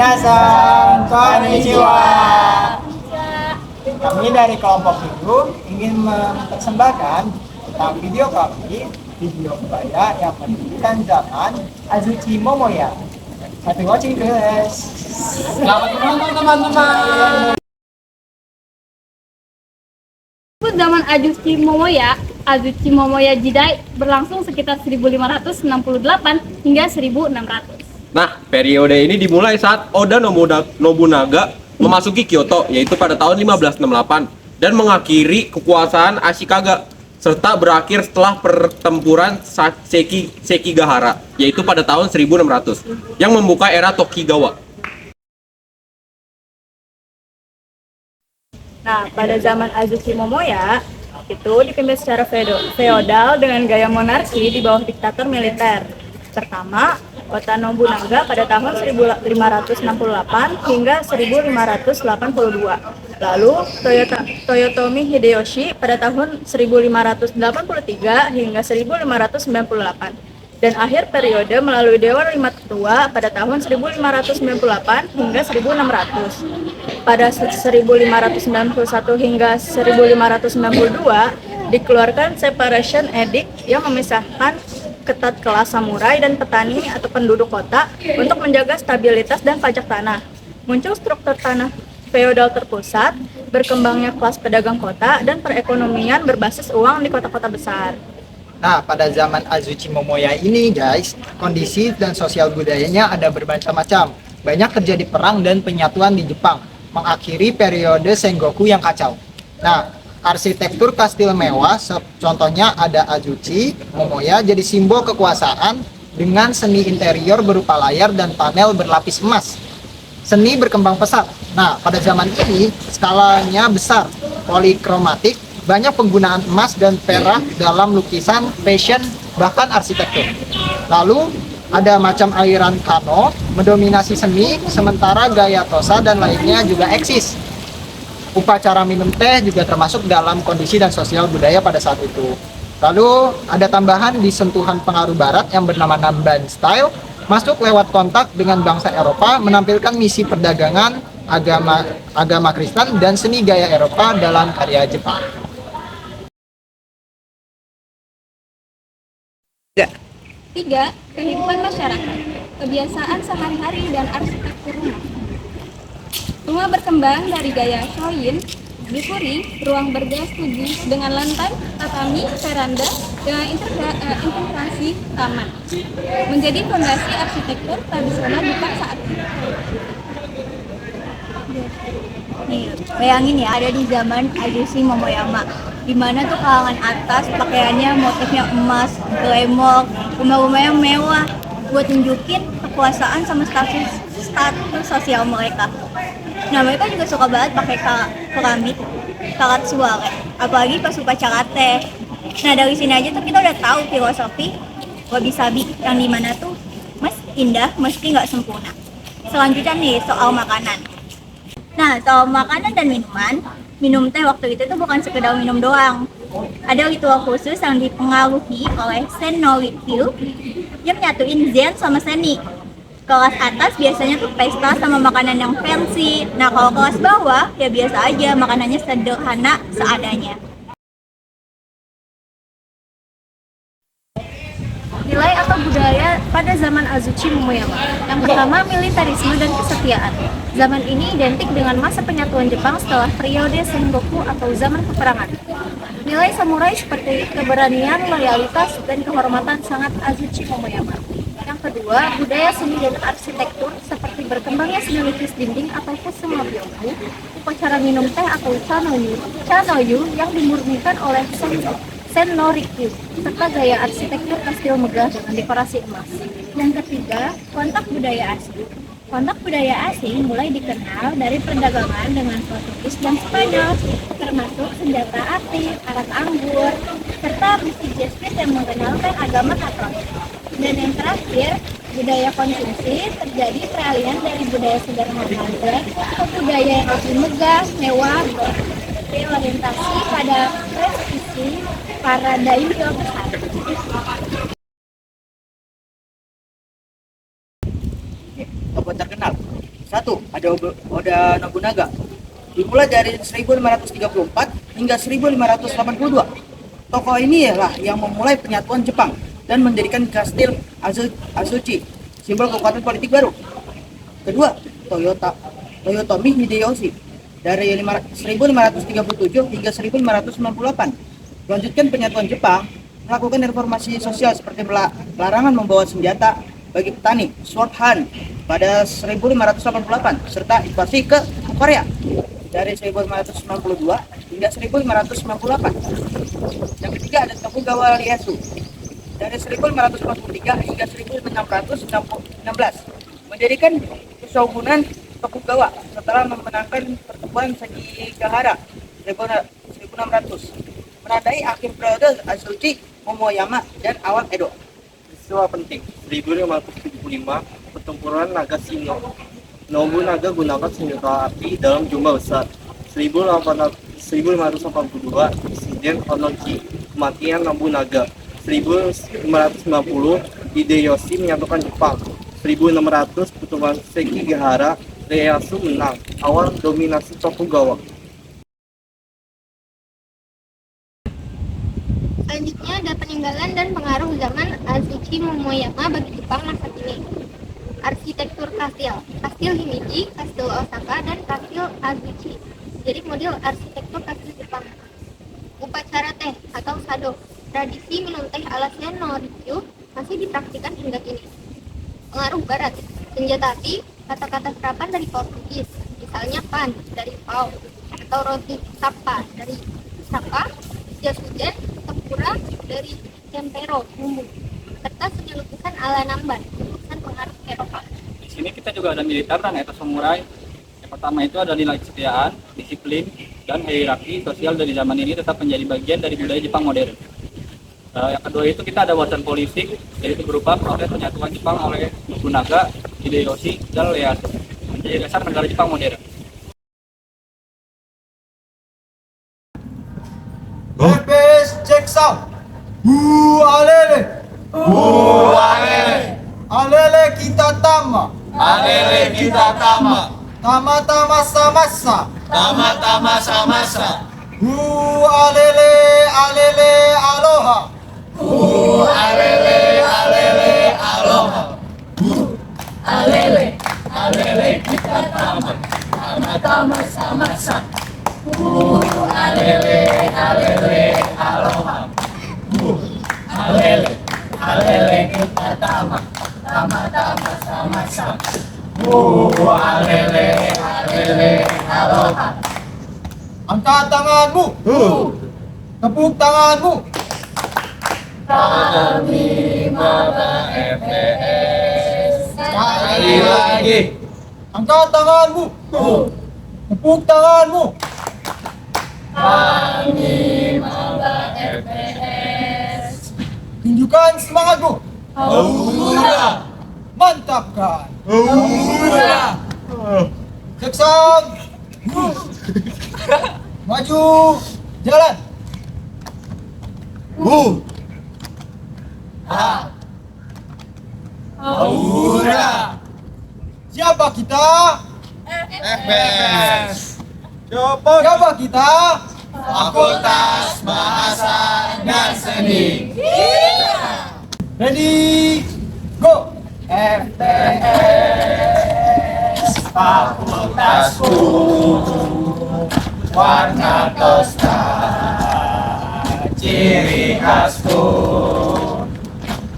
Minasan, konnichiwa. Kami dari kelompok itu ingin mempersembahkan tentang video kami, video kebaya yang menunjukkan zaman Azuchi Momoya. Happy watching guys. Selamat menonton teman-teman. Zaman Azuchi Momoya Jidai berlangsung sekitar 1568 hingga 1600. Nah, periode ini dimulai saat Oda Nobunaga memasuki Kyoto, yaitu pada tahun 1568, dan mengakhiri kekuasaan Ashikaga, serta berakhir setelah pertempuran Sekigahara, yaitu pada tahun 1600, yang membuka era Tokugawa. Nah, pada zaman Azuchi Momoya itu dipimpin secara feodal dengan gaya monarki di bawah diktator militer. Pertama, Oda Nobunaga pada tahun 1568 hingga 1582. Lalu Toyotomi Hideyoshi pada tahun 1583 hingga 1598. Dan akhir periode melalui Dewan Lima Tetua pada tahun 1598 hingga 1600. Pada 1591 hingga 1592 dikeluarkan Separation Edict yang memisahkan ketat kelas samurai dan petani atau penduduk kota untuk menjaga stabilitas dan pajak tanah. Muncul struktur tanah feodal terpusat, berkembangnya kelas pedagang kota, dan perekonomian berbasis uang di kota-kota besar. Nah, pada zaman Azuchi Momoya ini guys, kondisi dan sosial budayanya ada bermacam-macam. Banyak terjadi perang dan penyatuan di Jepang, mengakhiri periode Sengoku yang kacau. Nah, arsitektur kastil mewah, contohnya ada Azuchi Momoya, jadi simbol kekuasaan dengan seni interior berupa layar dan panel berlapis emas. Seni berkembang pesat. Nah, pada zaman ini skalanya besar, polikromatik, banyak penggunaan emas dan perak dalam lukisan, fashion, bahkan arsitektur. Lalu ada macam aliran Kano mendominasi seni, sementara gaya Tosa dan lainnya juga eksis. Upacara minum teh juga termasuk dalam kondisi dan sosial budaya pada saat itu. Lalu ada tambahan di sentuhan pengaruh barat yang bernama Namban Style, masuk lewat kontak dengan bangsa Eropa, menampilkan misi perdagangan, agama Kristen, dan seni gaya Eropa dalam karya Jepang. 3. Kehidupan masyarakat, kebiasaan sehari-hari dan arsitektur rumah. Rumah berkembang dari gaya Shoin, Gikuri, ruang bergas 7 dengan lantai, tatami, veranda, dengan integrasi taman, menjadi fondasi arsitektur tradisional Jepang saat ini. Nih, bayangin ya, ada di zaman Azuchi Momoyama, di mana tuh kalangan atas pakaiannya motifnya emas, glamour, rumah-rumahnya mewah, buat nunjukin kekuasaan sama status sosial mereka. Nah, mereka juga suka banget pakai keramik, karat suara, apalagi pas upacara teh. Nah, dari sini aja tuh kita udah tahu filosofi wabi-sabi, yang dimana tuh indah meski nggak sempurna. Selanjutnya nih, soal makanan. Nah, soal makanan dan minuman, minum teh waktu itu tuh bukan sekedar minum doang. Ada ritual khusus yang dipengaruhi oleh Sen no Rikyu yang menyatuin Zen sama seni. Kelas atas biasanya tuh pesta sama makanan yang fancy. Nah, kalau kelas bawah ya biasa aja, makanannya sederhana seadanya. Nilai atau budaya pada zaman Azuchi Momoyama. Yang pertama, militerisme dan kesetiaan. Zaman ini identik dengan masa penyatuan Jepang setelah periode Sengoku atau zaman peperangan. Nilai samurai seperti keberanian, loyalitas, dan kehormatan sangat Azuchi Momoyama. Yang kedua, budaya seni dan arsitektur seperti berkembangnya seni lukis dinding atau kusumabyoku, upacara minum teh atau chanoyu yang dimurnikan oleh Sen no Rikyu, serta gaya arsitektur kastil megah dengan dekorasi emas. Yang ketiga, kontak budaya asing. Kontak budaya asing mulai dikenal dari perdagangan dengan Portugis dan Spanyol, termasuk senjata api, arak anggur, serta besi Jesuit yang mengenalkan agama Katolik. Dan yang terakhir, budaya konsumsi terjadi peralihan dari budaya sederhana ke budaya yang lebih megah, mewah, berorientasi pada prestisi para daimyo besar. Tokoh terkenal. 1. Satu, ada Oda Nobunaga. Dimulai dari 1534 hingga 1582. Tokoh ini lah yang memulai penyatuan Jepang dan mendirikan kastil Azuchi, simbol kekuatan politik baru. Kedua, Toyotomi Hideyoshi dari 1537 hingga 1598. Melanjutkan penyatuan Jepang, melakukan reformasi sosial seperti larangan membawa senjata bagi petani, Sword Hand pada 1588, serta invasi ke Korea dari 1592 hingga 1598. Yang ketiga ada Tokugawa Ieyasu dari 1543 hingga 1616, mendirikan Shogunan Tokugawa setelah memenangkan pertempuran Sekigahara 1600, menandai akhir periode Azuchi Momoyama dan awal Edo. Peristiwa penting 1575, pertempuran Nagasino. Nobunaga gunakan senjata api dalam jumlah besar. 1582, insiden Onochi, kematian Nobunaga. 1590, Hideyoshi menyatukan Jepang. 1600, pertempuran Sekigahara, Ieyasu menang. Awal dominasi Tokugawa. Selanjutnya ada peninggalan dan pengaruh zaman Azuchi Momoyama bagi Jepang masa kini. Arsitektur kastil, Kastil Himeji, Kastil Osaka, dan Kastil Azuchi. Jadi model arsitektur kastil Jepang. Upacara teh atau sado, tradisi minum teh ala Senno-ryu masih dipraktikkan hingga kini. Pengaruh barat, senjata api, kata-kata serapan dari Portugis, misalnya pan dari pau, atau roti sapa dari sapa, jas hujan, tempura dari tempero, bumbu, serta seni lukisan ala Namban, lukisan pengaruh Eropa. Di sini kita juga ada militer dan etos samurai. Yang pertama itu ada nilai kesetiaan, disiplin, dan hierarki sosial dari zaman ini tetap menjadi bagian dari budaya Jepang modern. Yang kedua itu kita ada wawasan politik, yaitu berupa proses penyatuan Jepang oleh Nobunaga, Hideyoshi, dan Ieyasu menjadi dasar negara Jepang modern. FPS check sound. Alele. Alele. Alele kita tama. Alele kita tama, Tama-tama samasa. tama-tama samasa. Alele. Alele aloha. Alele, alele, aloha. Alele, alele kita tama, tama-tama samasa. Alele, alele, aloha. Alele, alele kita tama, tama-tama samasa. Alele, alele, aloha. Angkat tanganmu. Tepuk tanganmu. Kami Maba FPS. Sekali lagi. Angkat tanganmu. Tepuk tanganmu. Kami Maba FPS. Tunjukkan semangatmu. Aura. Mantap kan? Aura. Seksan. Maju. Jalan. Aura. Siapa kita? FPS. Siapa kita? Fakultas Bahasa dan Seni. Ready, go. FPS Fakultasku warna tosta, ciri khasku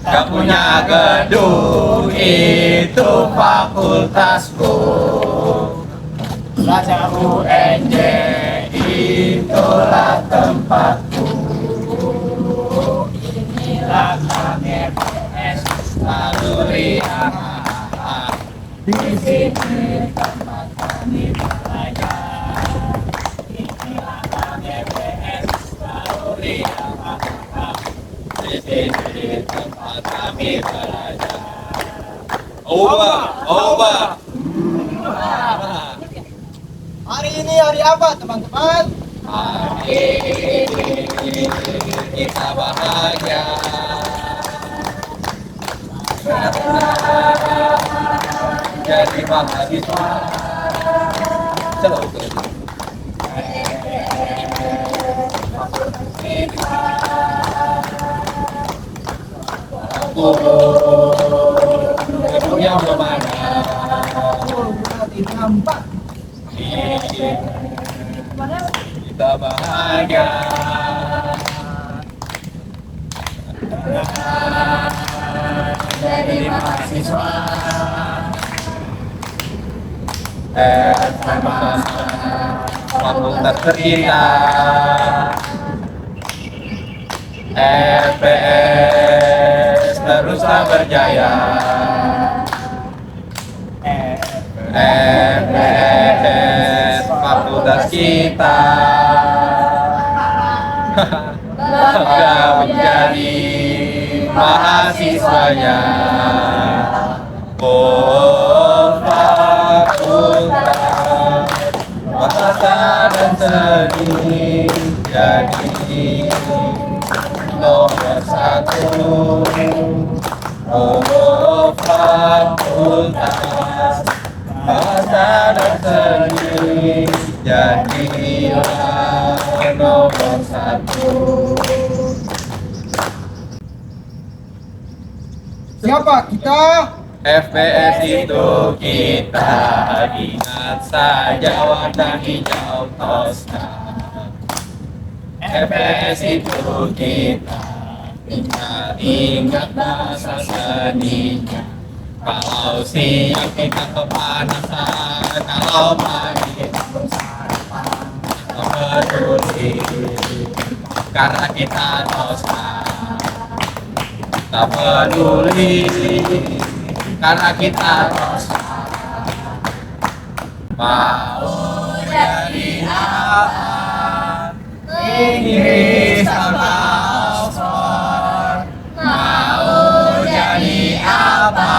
gak punya gedung, itu fakultasku. Raja UNJ itulah tempatku. Inilah kami FPS lalu riang. Di sini tempat kami belajar. Inilah kami FPS lalu riang. Di sini tempat kami belajar. Oba. Hari ini hari apa teman-teman? Hari ini kita bahagia. menjadi mahasiswa. Selalu. Aku yang memandang kita bahagia. Jadi mahasiswa fakultas cerita FPS teruslah berjaya. FPS fakultas kita bangga menjadi mahasiswanya. Oh, fakultas bahasa dan seni jadi nomor satu. Oh, fakultas bahasa dan seni jadilah nomor satu. Siapa kita? FPS itu kita, ingat saja warna hijau Tosca. FPS itu kita, ingat bahasa seninya. Kalau siang kita kepanasan, kalau pagi sarapan, tak peduli karena kita Tosca. Tak peduli karena kita Tosca. Mau jadi apa? Inggris tanpa Oxford. Mau jadi apa?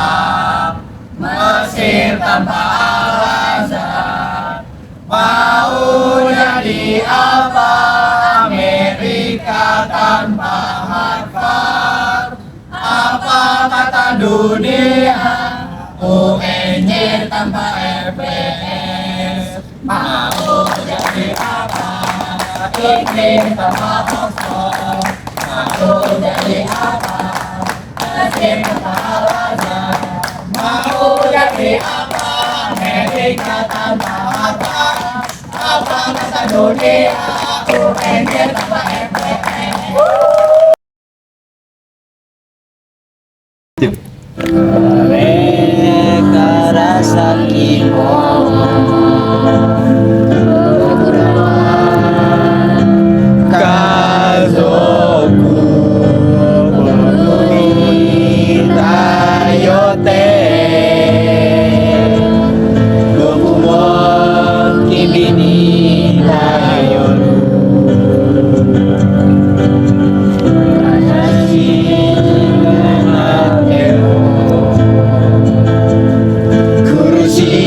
Mesir tanpa Al-Azhar. Mau jadi apa? Amerika tanpa Harvard. Apa kata dunia? UNJ tanpa FPS. Mau jadi apa? Inggris tanpa Oxford. Mau jadi apa? Mesir tanpa Al-Azhar. Mau jadi apa? Amerika tanpa Harvard. Apa kata dunia? UNJ tanpa FPS. Mereka rasa Kazoku Tayote Gokumon Kimi ni Tayoru Kurushi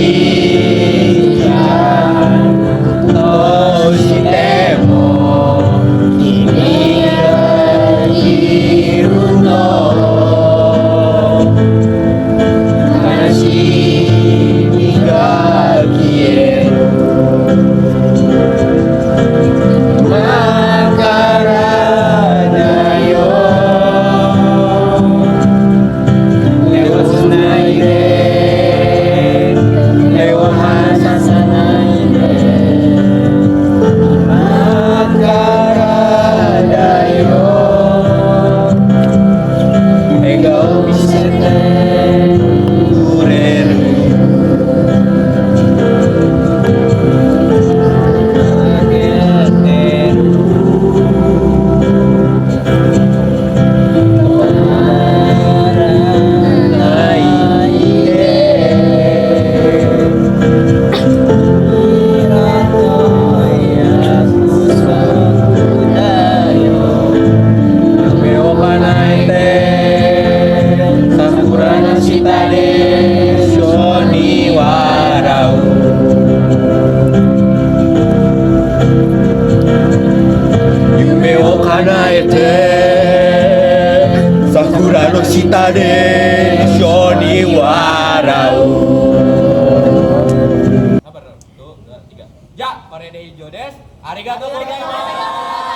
Ja, korede hijau des. Arigatou gozaimasu.